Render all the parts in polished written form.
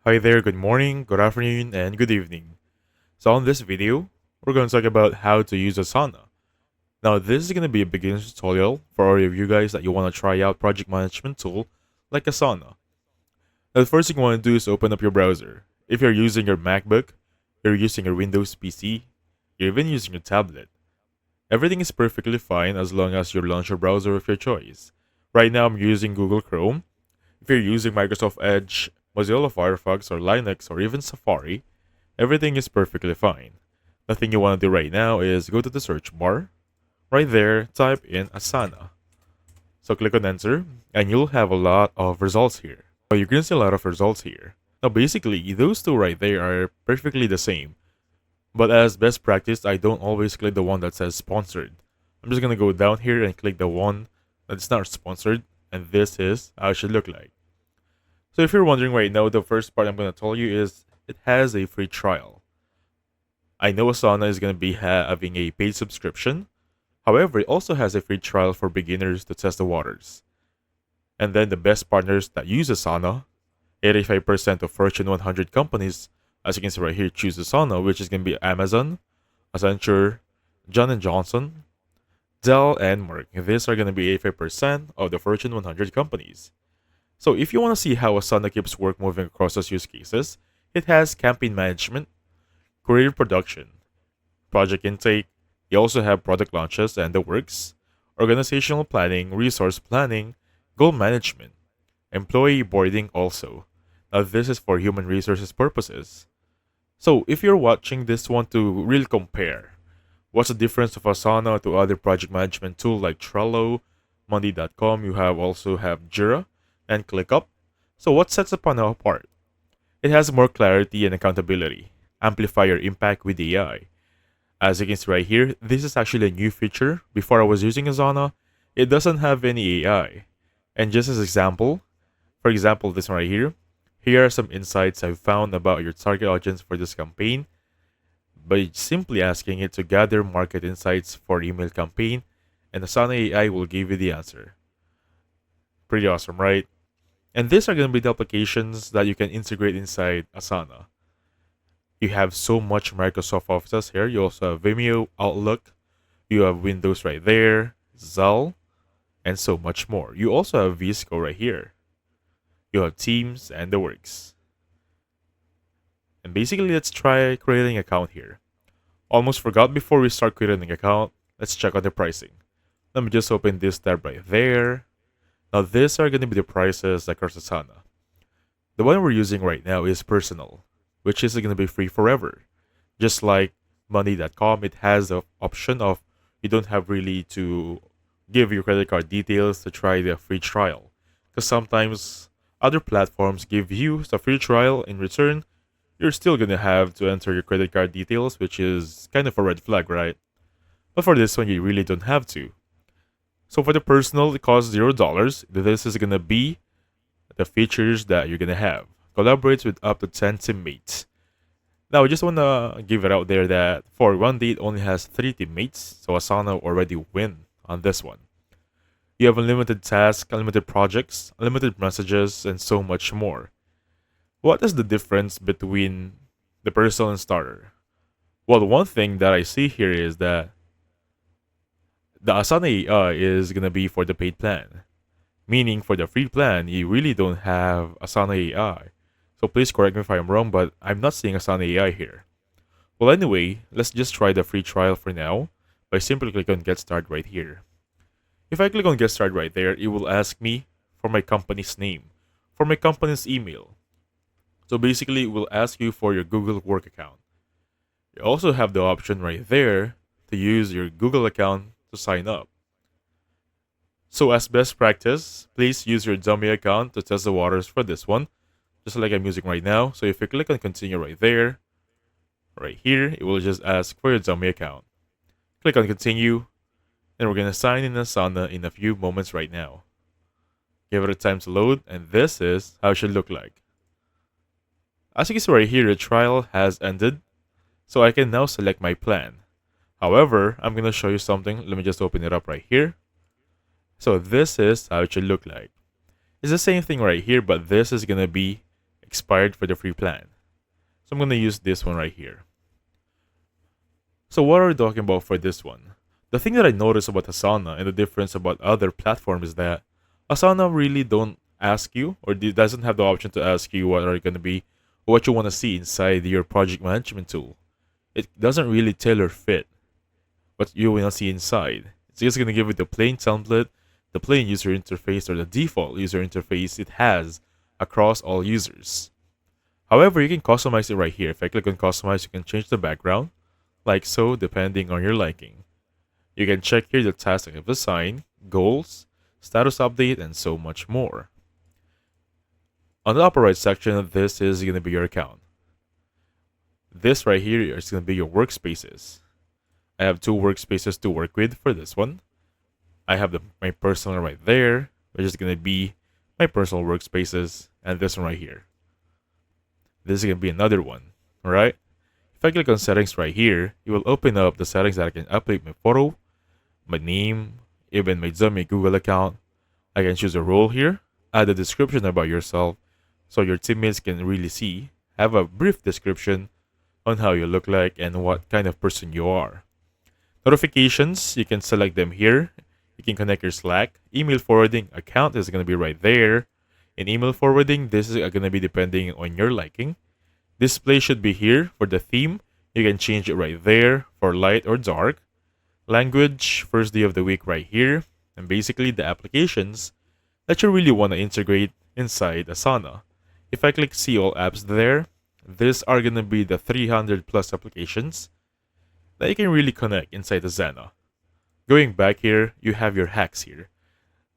Hi there, good morning, good afternoon, and good evening. So on this video, we're going to talk about how to use Asana. Now this is going to be a beginner's tutorial for all of you guys that you want to try out project management tool like Asana. Now the first thing you want to do is open up your browser. If you're using your MacBook, you're using your Windows PC, you're even using your tablet. Everything is perfectly fine as long as you launch your browser of your choice. Right now I'm using Google Chrome. If you're using Microsoft Edge, Mozilla Firefox, or Linux, or even Safari, everything is perfectly fine. The thing you want to do right now is go to the search bar. Right there, type in Asana. So click on enter, and you'll have a lot of results here. So you're going to see a lot of results here. Now basically, those two right there are perfectly the same. But as best practice, I don't always click the one that says sponsored. I'm just going to go down here and click the one that's not sponsored, and this is how it should look like. So if you're wondering right now, the first part I'm going to tell you is it has a free trial. I know Asana is going to be having a paid subscription. However, it also has a free trial for beginners to test the waters. And then the best partners that use Asana, 85% of Fortune 100 companies, as you can see right here, choose Asana, which is going to be Amazon, Accenture, John& Johnson, Dell, and Merck. These are going to be 85% of the Fortune 100 companies. So if you want to see how Asana keeps work moving across those use cases, it has campaign management, career production, project intake. You also have product launches and the works, organizational planning, resource planning, goal management, employee boarding also. Now this is for human resources purposes. So if you're watching this one to really compare, what's the difference of Asana to other project management tool like Trello, Monday.com, you also have Jira, and ClickUp. So what sets Asana apart? It has more clarity and accountability. Amplify your impact with AI. As you can see right here, this is actually a new feature. Before I was using Asana, it doesn't have any AI. And just as example, for example, this one right here are some insights I've found about your target audience for this campaign by simply asking it to gather market insights for email campaign, and Asana AI will give you the answer. Pretty awesome, right? And these are going to be the applications that you can integrate inside Asana. You have so much Microsoft Office here. You also have Vimeo, Outlook, you have Windows right there, Zal, and so much more. You also have VSCO right here. You have Teams and the works. And basically, let's try creating an account here. Almost forgot before we start creating an account, let's check on the pricing. Let me just open this tab right there. Now these are going to be the prices across Asana. The one we're using right now is personal, which is going to be free forever. Just like money.com, it has the option of you don't have really to give your credit card details to try the free trial. Because sometimes other platforms give you the free trial in return, you're still going to have to enter your credit card details, which is kind of a red flag, right? But for this one, you really don't have to. So for the personal, it costs $0. This is going to be the features that you're going to have. Collaborates with up to 10 teammates. Now, I just want to give it out there that for one day, it only has 3 teammates, so Asana already win on this one. You have unlimited tasks, unlimited projects, unlimited messages, and so much more. What is the difference between the personal and starter? Well, one thing that I see here is that the Asana AI is going to be for the paid plan. Meaning for the free plan, you really don't have Asana AI. So please correct me if I'm wrong, but I'm not seeing Asana AI here. Well, anyway, let's just try the free trial for now by simply click on Get Started right here. If I click on Get Started right there, it will ask me for my company's name, for my company's email. So basically, it will ask you for your Google Work account. You also have the option right there to use your Google account to sign up. So as best practice, please use your dummy account to test the waters for this one, just like I'm using right now. So if you click on continue right there, right here, it will just ask for your dummy account. Click on continue, and we're gonna sign in Asana in a few moments right now. Give it a time to load, and this is how it should look like. As you can see right here, the trial has ended, so I can now select my plan. However, I'm gonna show you something. Let me just open it up right here. So this is how it should look like. It's the same thing right here, but this is gonna be expired for the free plan. So I'm going to use this one right here. So what are we talking about for this one? The thing that I noticed about Asana and the difference about other platforms is that Asana really don't ask you, or doesn't have the option to ask you what are going to be, what you want to see inside your project management tool. It doesn't really tailor fit what you want to see inside. It's just going to give you the plain template, the plain user interface, or the default user interface it has across all users. However, you can customize it right here. If I click on customize, you can change the background, like so, depending on your liking. You can check here the tasks I have assigned, goals, status update, and so much more. On the upper right section, this is going to be your account. This right here is going to be your workspaces. I have two workspaces to work with for this one. I have my personal right there, which is going to be my personal workspaces, and this one right here. This is going to be another one, alright? If I click on settings right here, it will open up the settings that I can update my photo, my name, even my Zoom, my Google account. I can choose a role here, add a description about yourself so your teammates can really see, have a brief description on how you look like and what kind of person you are. Notifications, you can select them here. You can connect your Slack. Email forwarding account is going to be right there. In email forwarding, this is going to be depending on your liking. Display should be here for the theme. You can change it right there for light or dark. Language, first day of the week right here. And basically the applications that you really want to integrate inside Asana. If I click see all apps there, these are going to be the 300 plus applications that you can really connect inside Asana. Going back here, you have your hacks here.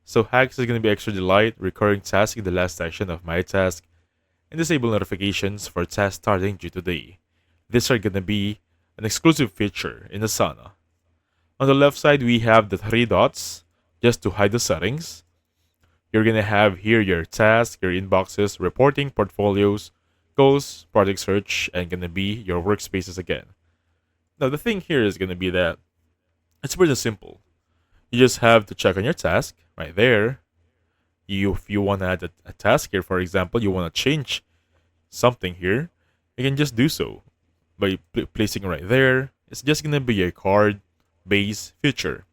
So hacks is going to be extra delight, recurring task in the last section of my task, and disable notifications for tasks starting due today. These are going to be an exclusive feature in Asana. On the left side, we have the three dots just to hide the settings. You're going to have here your tasks, your inboxes, reporting, portfolios, goals, project search, and going to be your workspaces again. Now, the thing here is going to be that it's pretty simple. You just have to check on your task right there. If you want to add a task here, for example, you want to change something here, you can just do so by placing it right there. It's just going to be a card-based feature.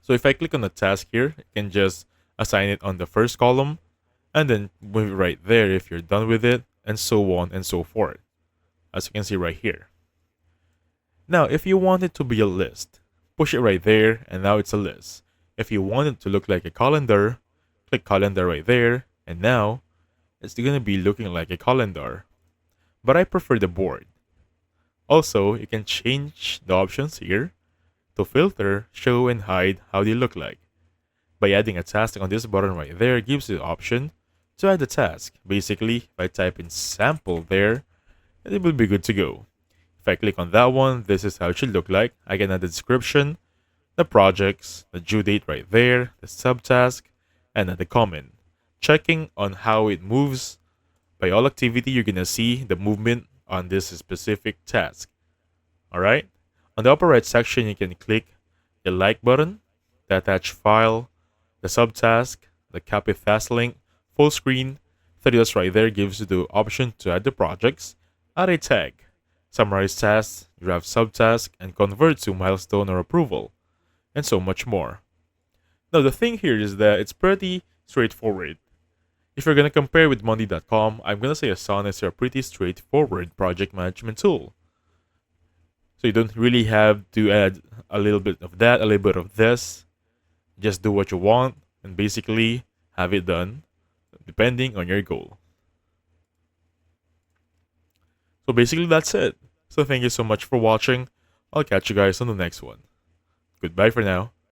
So if I click on the task here, I can just assign it on the first column and then move it right there if you're done with it, and so on and so forth, as you can see right here. Now, if you want it to be a list, push it right there, and now it's a list. If you want it to look like a calendar, click calendar right there, and now it's going to be looking like a calendar. But I prefer the board. Also, you can change the options here to filter, show, and hide how they look like. By adding a task on this button right there, it gives you the option to add the task. Basically, if I type in sample there, it will be good to go. If I click on that one, this is how it should look like. I can add the description, the projects, the due date right there, the subtask, and the comment. Checking on how it moves. By all activity, you're going to see the movement on this specific task. Alright? On the upper right section, you can click the like button, the attach file, the subtask, the copy fast link, full screen. 3 dots right there gives you the option to add the projects, add a tag, summarize tasks, draft subtask, and convert to milestone or approval, and so much more. Now, the thing here is that it's pretty straightforward. If you're going to compare with Monday.com, I'm going to say Asana is a pretty straightforward project management tool. So you don't really have to add a little bit of that, a little bit of this. Just do what you want and basically have it done depending on your goal. So basically that's it. So thank you so much for watching. I'll catch you guys on the next one. Goodbye for now.